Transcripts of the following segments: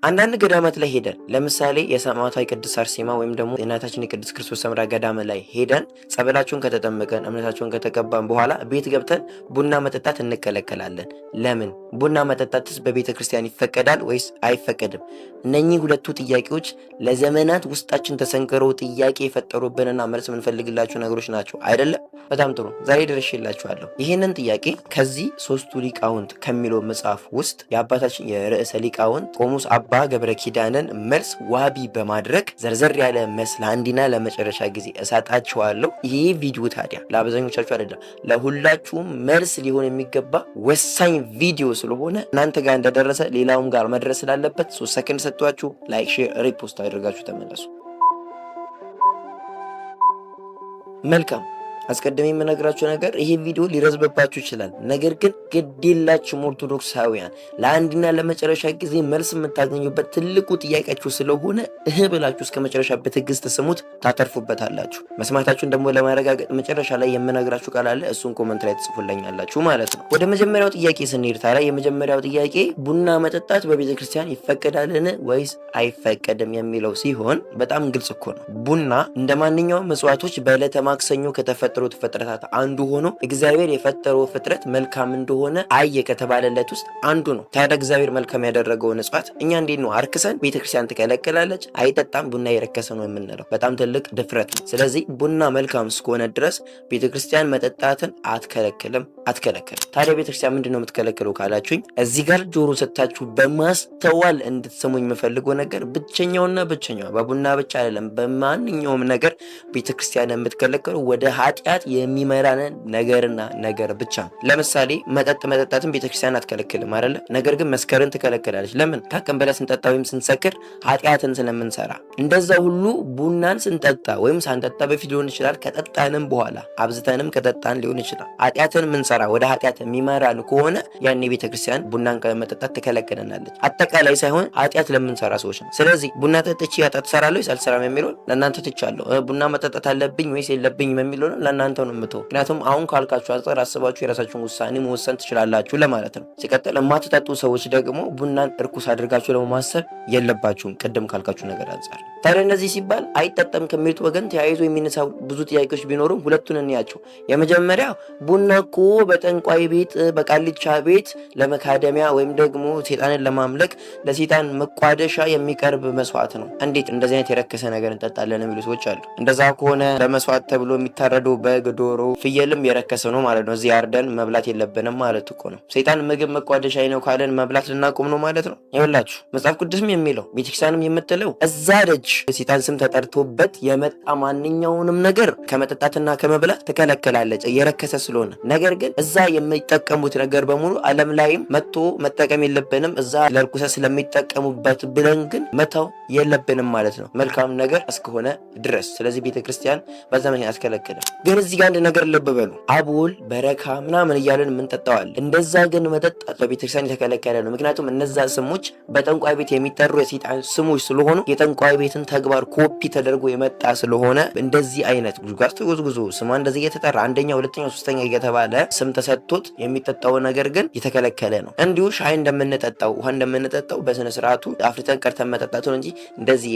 አንዳንድ ገዳማት ላይ ሄደን ለምሳሌ የሰማዕቷ ቅድስት አርሴማ ወይም ደግሞ የእናታችን የቅድስት ክርስቶስ ሰምራ ገዳም ላይ ሄደን ጸበላቸውን ከተጠመቀን እምነታቸውን ከተቀባን በኋላ ቤት ገብተን ቡና መጠጣት እንከለከላለን። ለምን? ቡና መጠጣትስ በቤተ ክርስቲያን ይፈቀዳል ወይስ አይፈቀድም? እነኚህ ሁለቱ ጥያቄዎች ለዘመናት ውስጣችን ተሰንቅረው ጥያቄ የፈጠሩብንና መልስ የምንፈልግላቸው ነገሮች ናቸው አይደለም? በጣም ጥሩ። ዛሬ ደርሼላችኋለሁ። ይህንን ጥያቄ ከዚህ ሶስቱ ሊቃውንት ከሚለው መጽሐፍ ውስጥ የአባታችን የርዕሰ ሊቃውንት ቆሞስ አባ ገብረ ኪዳንን መልስ ዋቢ በማድረግ ዘርዘር ያለ መልስ ለአንዴና ለመጨረሻ ጊዜ እሰጣችኋለሁ። ይህ ቪዲዮ ታዲያ ለአብዛኞቻችሁ አይደለም ለሁላችሁም መልስ ሊሆን የሚገባ ወሳኝ ቪዲዮ ስለሆነ እናንተ ጋር እንደደረሰ ሌላውም ጋር መድረስ ስላለበት 3 ሰከንድ ሰጥቷችሁ ላይክ፣ ሼር፣ ሪፖስት አድርጋችሁ ተመለሱ። መልካም። አስቀድሜ የምነግራችሁ ነገር ይሄ ቪዲዮ ሊረዝምባችሁ ይችላል። ነገር ግን ግዴላችሁም ኦርቶዶክሳውያን ለአንድና ለመጨረሻ ጊዜ መልስ የምታገኙበት ትልቁ ጥያቄያችሁ ስለሆነ ብላችሁ እስከ መጨረሻ በትዕግስት ስሙት፣ ታተርፉበታላችሁ። መስማታችሁን ደግሞ ለማረጋገጥ መጨረሻ ላይ የምነግራችሁ ቃል አለ። እሱን ኮሜንት ላይ ትጽፉልኛላችሁ ማለት ነው። ወደ መጀመሪያው ጥያቄ ስንሄድ ታዲያ የመጀመሪያው ጥያቄ ቡና መጠጣት በቤተ ክርስቲያን ይፈቀዳልን ወይስ አይፈቀድም የሚለው ሲሆን በጣም ግልጽ እኮ ነው። ቡና እንደ ማንኛውም እጽዋቶች በዕለተ ማክሰኞ ከተፈጠሩት ፍጥረታት አንዱ ሆኖ እግዚአብሔር የፈጠረው ፍጥረት መልካም እንደሆነ አየ ከተባለለት ውስጥ አንዱ ነው። ታዲያ እግዚአብሔር መልካም ያደረገውን እጽዋት እኛ እንዴት ነው አርክሰን ቤተክርስቲያን ትከለክላለች? አይጠጣም ቡና የረከሰ ነው የምንለው? በጣም ትልቅ ድፍረት ነው። ስለዚህ ቡና መልካም እስከሆነ ድረስ ቤተክርስቲያን መጠጣትን አትከለክልም። ታዲያ ቤተክርስቲያን ምንድነው የምትከለክለው ካላችሁኝ፣ እዚህ ጋር ጆሮ ሰጥታችሁ በማስተዋል እንድትሰሙኝ የምፈልገው ነገር ብቸኛውና ብቸኛው በቡና ብቻ አይደለም፣ በማንኛውም ነገር ቤተክርስቲያን የምትከለክለው ወደ ኃጢአት የሚመራንን ነገርና ነገር ብቻ። ለምሳሌ መጠጥ መጠጣትን ቤተክርስቲያን አትከለክልም አይደለ? ነገር ግን መስከርን ትከለክላለች። ለምን? ከቀን በላይ ስንጠጣ ወይም ስንሰክር ኃጢአትን ስለምንሰራ። እንደዛ ሁሉ ቡናን ስንጠጣ ወይም ሳንጠጣ በፊት ሊሆን ይችላል፣ ከጠጣንም በኋላ አብዝተንም ከጠጣን ሊሆን ይችላል። ኃጢአትን ምንሰራ ወደ ኃጢአት የሚመራን ከሆነ ያኔ ቤተክርስቲያን ቡናን ከመጠጣት ትከለክለናለች። አጠቃላይ ሳይሆን ኃጢአት ለምንሰራ ሰዎች ነው። ስለዚህ ቡና ጠጥቼ ኃጢአት እሰራለሁ ወይስ አልሰራም የሚለውን ለእናንተ ትቻለሁ። ቡና መጠጣት አለብኝ ወይስ የለብኝም የሚለውን ለእናንተ ነው የምተው። ምክንያቱም አሁን ካልካችሁ አንጻር አስባችሁ የራሳችሁን ውሳኔ መወሰን ትችላላችሁ ለማለት ነው። ሲቀጥል የማትጠጡ ሰዎች ደግሞ ቡናን እርኩስ አድርጋችሁ ለማሰብ የለባችሁም፣ ቅድም ካልካችሁ ነገር አንጻር። ታዲያ እነዚህ ሲባል አይጠጣም ከሚሉት ወገን ተያይዞ የሚነሳው ብዙ ጥያቄዎች ቢኖሩም ሁለቱን እንያቸው። የመጀመሪያው ቡና እኮ በጠንቋይ ቤት በቃልቻ ቤት ለመካደሚያ ወይም ደግሞ ሴጣንን ለማምለክ ለሴጣን መቋደሻ የሚቀርብ መስዋዕት ነው። እንዴት እንደዚህ አይነት የረከሰ ነገር እንጠጣለን የሚሉ ሰዎች አሉ። እንደዛ ከሆነ ለመስዋዕት ተብሎ የሚታረደው በግ፣ ዶሮ፣ ፍየልም የረከሰ ነው ማለት ነው። እዚህ አርደን መብላት የለብንም ማለት እኮ ነው። ሴጣን ምግብ መቋደሻ ነው ካለን መብላት ልናቆም ነው ማለት ነው። ይኸውላችሁ መጽሐፍ ቅዱስም የሚለው ቤተክርስቲያንም የምትለው እዛ ደጅ የሴጣን ስም ተጠርቶበት የመጣ ማንኛውንም ነገር ከመጠጣትና ከመብላት ትከለከላለች የረከሰ ስለሆነ። ነገር ግን እዛ የሚጠቀሙት ነገር በሙሉ ዓለም ላይም መጥቶ መጠቀም የለብንም እዛ ለርኩሰ ስለሚጠቀሙበት ብለን ግን መተው የለብንም ማለት ነው፣ መልካም ነገር እስከሆነ ድረስ። ስለዚህ ቤተክርስቲያን በዛ ምን ያስከለክላል? ግን እዚህ ጋር አንድ ነገር ልብ በሉ። አቦል በረካ ምናምን እያለን የምንጠጣዋል። እንደዛ ግን መጠጣት በቤተክርስቲያን የተከለከለ ነው። ምክንያቱም እነዛ ስሞች በጠንቋይ ቤት የሚጠሩ የሴጣን ስሞች ስለሆኑ የጠንቋይ ቤትን ተግባር ኮፒ ተደርጎ የመጣ ስለሆነ እንደዚህ አይነት ጉዝጓዝ ተጎዝጉዞ ስሟ እንደዚህ እየተጠራ አንደኛ፣ ሁለተኛ፣ ሶስተኛ እየተባለ ስም ተሰጥቶት የሚጠጣው ነገር ግን የተከለከለ ነው። እንዲሁ ሻይ እንደምንጠጣው ውሃ እንደምንጠጣው በስነ ስርዓቱ አፍልተን ቀርተን መጠጣቱን እንጂ እንደዚህ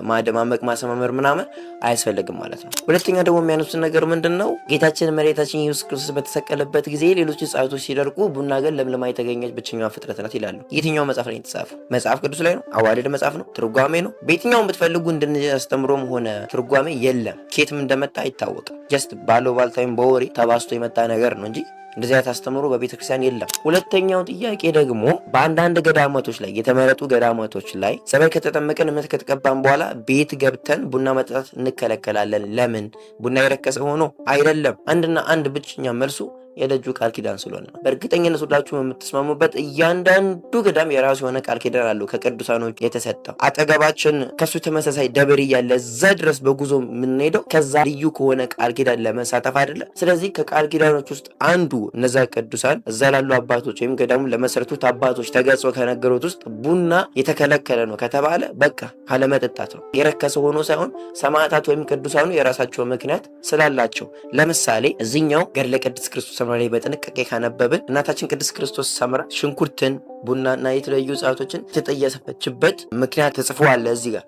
ማደማመቅ ማሰማመር ምናምን አያስፈልግም ማለት ነው። ሁለተኛ ደግሞ የሚያነሱት ነገር ምንድነው? ጌታችን መድኃኒታችን ኢየሱስ ክርስቶስ በተሰቀለበት ጊዜ ሌሎች እጽዋቶች ሲደርቁ ቡና ግን ለምልማ የተገኘች ብቸኛዋ ፍጥረት ናት ይላሉ። የትኛው መጽሐፍ ላይ የተጻፈው? መጽሐፍ ቅዱስ ላይ ነው? አዋልድ መጽሐፍ ነው? ትርጓሜ ነው? በየትኛውም ብትፈልጉ እንድናስተምሮም ሆነ ትርጓሜ የለም። ኬትም እንደመጣ አይታወቅም። ጀስት ባለው ባልታይም በወሬ ተባስቶ የመጣ ነገር ነው እንጂ እንደዚህ አይነት አስተምሮ በቤተክርስቲያን የለም። ሁለተኛው ጥያቄ ደግሞ በአንዳንድ ገዳማቶች ላይ የተመረጡ ገዳማቶች ላይ ጸበል ከተጠመቀን እምነት ከተቀባን በኋላ ቤት ገብተን ቡና መጠጣት እንከለከላለን። ለምን? ቡና የረከሰ ሆኖ አይደለም። አንድና አንድ ብቸኛ መልሱ የደጁ ቃል ኪዳን ስለሆነ ነው። በእርግጠኝነት ሁላችሁም የምትስማሙበት እያንዳንዱ ገዳም የራሱ የሆነ ቃል ኪዳን አለው ከቅዱሳኖች የተሰጠው። አጠገባችን ከሱ ተመሳሳይ ደብር እያለ እዛ ድረስ በጉዞ የምንሄደው ከዛ ልዩ ከሆነ ቃል ኪዳን ለመሳተፍ አይደለም። ስለዚህ ከቃል ኪዳኖች ውስጥ አንዱ እነዛ ቅዱሳን እዛ ላሉ አባቶች ወይም ገዳሙ ለመሰረቱት አባቶች ተገጾ ከነገሩት ውስጥ ቡና የተከለከለ ነው ከተባለ በቃ አለመጠጣት ነው። የረከሰ ሆኖ ሳይሆን ሰማዕታት ወይም ቅዱሳኑ የራሳቸው ምክንያት ስላላቸው። ለምሳሌ እዚህኛው ገድለ ቅዱስ ክርስቶስ አስተምሯል በጥንቃቄ ካነበብን እናታችን ቅድስት ክርስቶስ ሰምራ ሽንኩርትን ቡናና የተለያዩ እጽዋቶችን የተጠየፈችበት ምክንያት ተጽፏል እዚህ ጋር።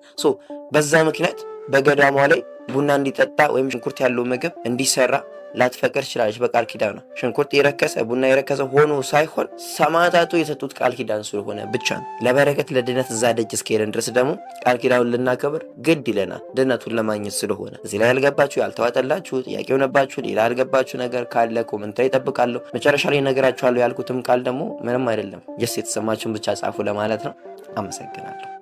በዛ ምክንያት በገዳሟ ላይ ቡና እንዲጠጣ ወይም ሽንኩርት ያለው ምግብ እንዲሰራ ላትፈቅድ ችላለች በቃል ኪዳኗ። ሽንኩርት የረከሰ ቡና የረከሰ ሆኖ ሳይሆን ሰማዕታቱ የሰጡት ቃል ኪዳን ስለሆነ ብቻ ነው። ለበረከት ለድነት እዛ ደጅ እስከሄድን ድረስ ደግሞ ቃል ኪዳኑን ልናከብር ግድ ይለናል፣ ድነቱን ለማግኘት ስለሆነ። እዚህ ላይ ያልገባችሁ ያልተዋጠላችሁ ጥያቄ ሆነባችሁ ሌላ ያልገባችሁ ነገር ካለ ኮመንት ላይ እጠብቃለሁ። መጨረሻ ላይ ነገራችኋለሁ ያልኩትም ቃል ደግሞ ምንም አይደለም፣ ጀስት የተሰማችሁን ብቻ ጻፉ ለማለት ነው። አመሰግናለሁ።